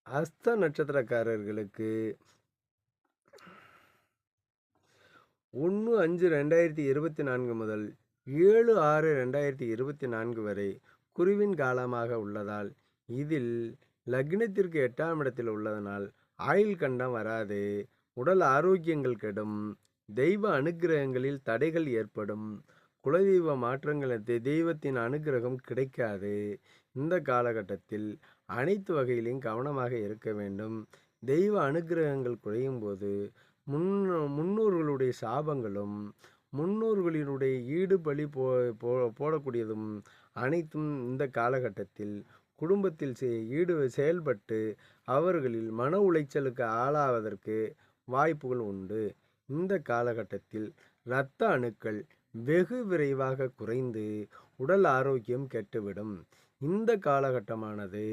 அஸ்த நட்சத்திரக்காரர்களுக்கு 1/5/2024 முதல் 7/6/2024 வரை குருவின் காலமாக உள்ளதால், இதில் லக்னத்திற்கு 8ஆம் இடத்தில் உள்ளதனால் ஆயுள் கண்டம் வராது, உடல் ஆரோக்கியங்கள் கெடும், தெய்வ அனுக்கிரகங்களில் தடைகள் ஏற்படும், குலதெய்வ மாற்றங்கள் தெய்வத்தின் அனுக்கிரகம் கிடைக்காது. இந்த காலகட்டத்தில் அனைத்து வகையிலும் கவனமாக இருக்க வேண்டும். தெய்வ அனுக்கிரகங்கள் குறையும் போது முன்னோர்களுடைய சாபங்களும் முன்னோர்களினுடைய ஈடுபலி போடக்கூடியதும் அனைத்தும் இந்த காலகட்டத்தில் குடும்பத்தில் செயல்பட்டு அவர்களில் மன உளைச்சலுக்கு ஆளாவதற்கு வாய்ப்புகள் உண்டு. இந்த காலகட்டத்தில் இரத்த அணுக்கள் வெகு விரைவாக குறைந்து உடல் ஆரோக்கியம் கெட்டுவிடும். இந்த காலகட்டமானது